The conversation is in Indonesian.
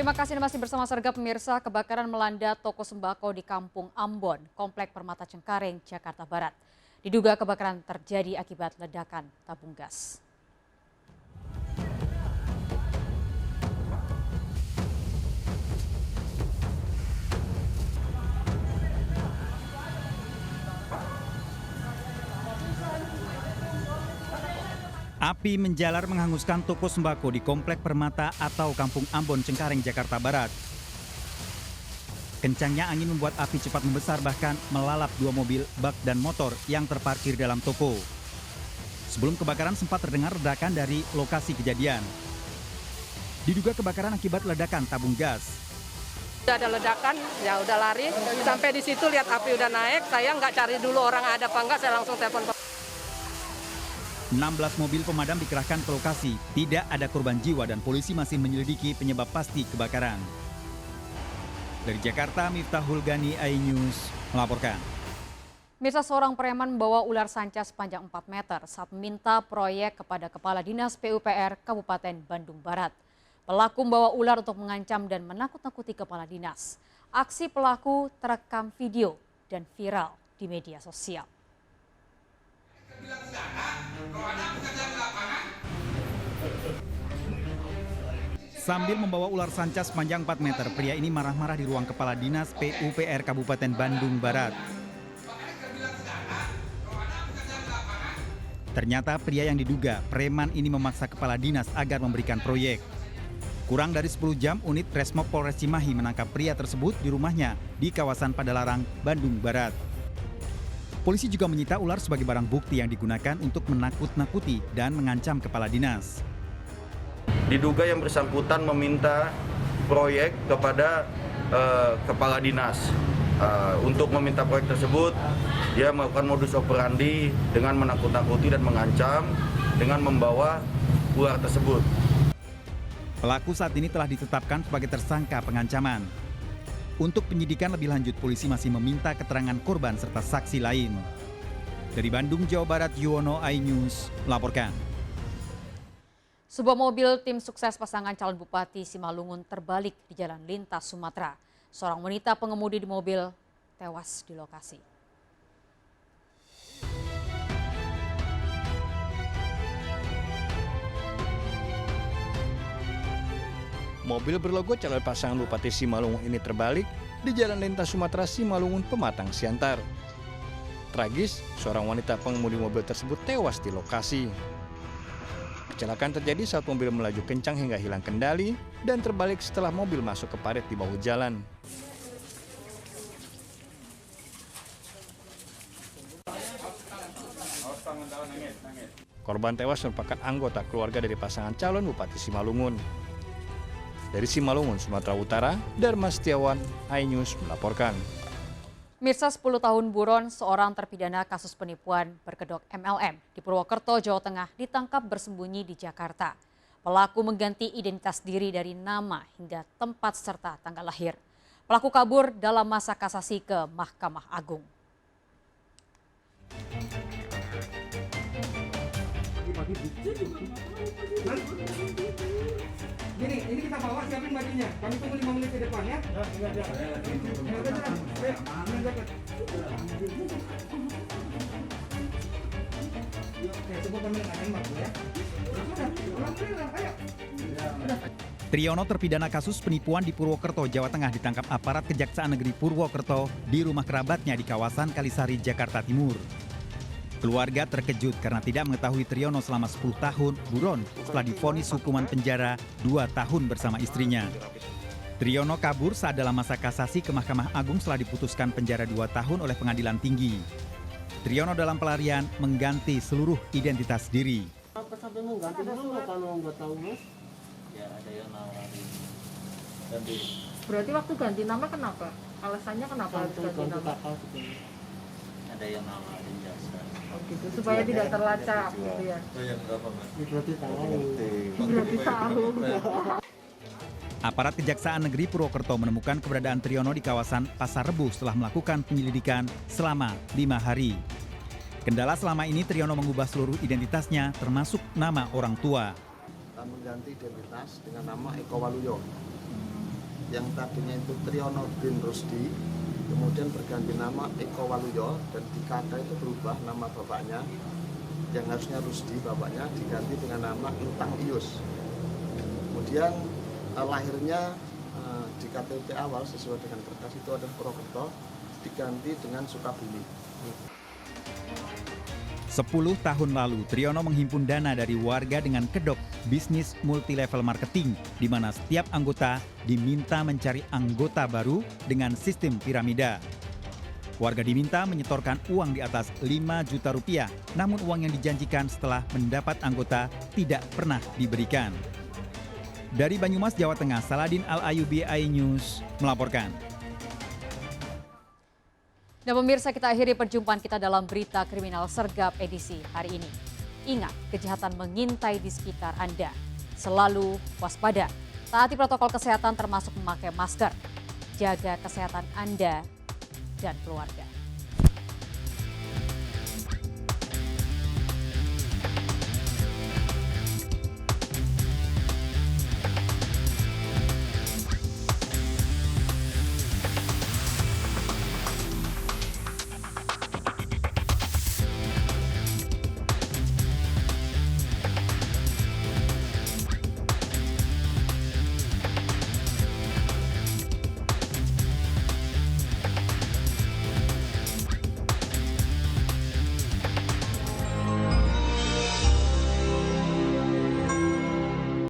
Terima kasih Anda masih bersama Serga pemirsa. Kebakaran melanda toko sembako di Kampung Ambon, Komplek Permata Cengkareng, Jakarta Barat. Diduga kebakaran terjadi akibat ledakan tabung gas. Api menjalar menghanguskan toko sembako di Komplek Permata atau Kampung Ambon, Cengkareng, Jakarta Barat. Kencangnya angin membuat api cepat membesar, bahkan melalap dua mobil, bak, dan motor yang terparkir dalam toko. Sebelum kebakaran sempat terdengar ledakan dari lokasi kejadian. Diduga kebakaran akibat ledakan tabung gas. Udah ada ledakan, ya udah lari. Sampai di situ lihat api udah naik, saya nggak cari dulu orang ada apa enggak, saya langsung telepon. 16 mobil pemadam dikerahkan ke lokasi. Tidak ada korban jiwa dan polisi masih menyelidiki penyebab pasti kebakaran. Dari Jakarta, Miftahul Gani, iNews melaporkan. Mirsa, seorang preman membawa ular sanca sepanjang 4 meter saat meminta proyek kepada Kepala Dinas PUPR Kabupaten Bandung Barat. Pelaku membawa ular untuk mengancam dan menakut-nakuti Kepala Dinas. Aksi pelaku terekam video dan viral di media sosial. Sambil membawa ular sanca sepanjang 4 meter, pria ini marah-marah di ruang Kepala Dinas PUPR Kabupaten Bandung Barat. Ternyata pria yang diduga preman ini memaksa Kepala Dinas agar memberikan proyek. Kurang dari 10 jam, unit Resmob Polres Cimahi menangkap pria tersebut di rumahnya di kawasan Padalarang, Bandung Barat. Polisi juga menyita ular sebagai barang bukti yang digunakan untuk menakut-nakuti dan mengancam Kepala Dinas. Diduga yang bersangkutan meminta proyek kepada Kepala Dinas. Untuk meminta proyek tersebut, dia melakukan modus operandi dengan menakut-nakuti dan mengancam dengan membawa ular tersebut. Pelaku saat ini telah ditetapkan sebagai tersangka pengancaman. Untuk penyidikan lebih lanjut, polisi masih meminta keterangan korban serta saksi lain. Dari Bandung, Jawa Barat, Yuwono, iNews melaporkan. Sebuah mobil tim sukses pasangan calon Bupati Simalungun terbalik di Jalan Lintas Sumatera. Seorang wanita pengemudi di mobil tewas di lokasi. Mobil berlogo calon pasangan Bupati Simalungun ini terbalik di Jalan Lintas Sumatera Simalungun, Pematang Siantar. Tragis, seorang wanita pengemudi mobil tersebut tewas di lokasi. Kecelakaan terjadi saat mobil melaju kencang hingga hilang kendali dan terbalik setelah mobil masuk ke parit di bahu jalan. Korban tewas merupakan anggota keluarga dari pasangan calon Bupati Simalungun. Dari Simalungun, Sumatera Utara, Dharma Setiawan, iNews melaporkan. Mirsa, 10 tahun buron seorang terpidana kasus penipuan berkedok MLM di Purwokerto, Jawa Tengah ditangkap bersembunyi di Jakarta. Pelaku mengganti identitas diri dari nama hingga tempat serta tanggal lahir. Pelaku kabur dalam masa kasasi ke Mahkamah Agung. Ini kita bawa, siapin bajunya. Kami tunggu 5 menit ke depan ya. Triyono terpidana kasus penipuan di Purwokerto, Jawa Tengah ditangkap aparat Kejaksaan Negeri Purwokerto di rumah kerabatnya di kawasan Kalisari, Jakarta Timur. Keluarga terkejut karena tidak mengetahui Triyono selama 10 tahun buron setelah divonis hukuman penjara 2 tahun bersama istrinya. Triyono kabur saat dalam masa kasasi ke Mahkamah Agung setelah diputuskan penjara 2 tahun oleh Pengadilan Tinggi. Triyono dalam pelarian mengganti seluruh identitas diri. Apa sampai mengganti dulu kalau nggak tahu, Mas? Ya ada yang nawarin ganti. Berarti waktu ganti nama kenapa? Alasannya kenapa harus ganti nama? Ada yang nawarin jasa. Oh gitu, supaya tidak terlacak gitu ya. Bayar berapa, Mas? Berarti tahu. Berarti tahu. Aparat Kejaksaan Negeri Purwokerto menemukan keberadaan Triyono di kawasan Pasar Rebo setelah melakukan penyelidikan selama 5 hari. Kendala selama ini Triyono mengubah seluruh identitasnya termasuk nama orang tua. Mengganti identitas dengan nama Eko Waluyo. yang tadinya itu Triyono bin Rusdi, kemudian berganti nama Eko Waluyo, dan di KK itu berubah nama bapaknya, yang harusnya Rusdi bapaknya diganti dengan nama Entang Ius. Kemudian lahirnya di KTP awal sesuai dengan kertas itu adalah Purwokerto, diganti dengan Sukabumi. 10 tahun lalu, Triyono menghimpun dana dari warga dengan kedok bisnis multi-level marketing, di mana setiap anggota diminta mencari anggota baru dengan sistem piramida. Warga diminta menyetorkan uang di atas 5 juta rupiah, namun uang yang dijanjikan setelah mendapat anggota tidak pernah diberikan. Dari Banyumas, Jawa Tengah, Saladin Al-Ayubi, iNews melaporkan. Dan pemirsa, kita akhiri perjumpaan kita dalam berita kriminal sergap edisi hari ini. Ingat, kejahatan mengintai di sekitar Anda. Selalu waspada, taati protokol kesehatan termasuk memakai masker. Jaga kesehatan Anda dan keluarga.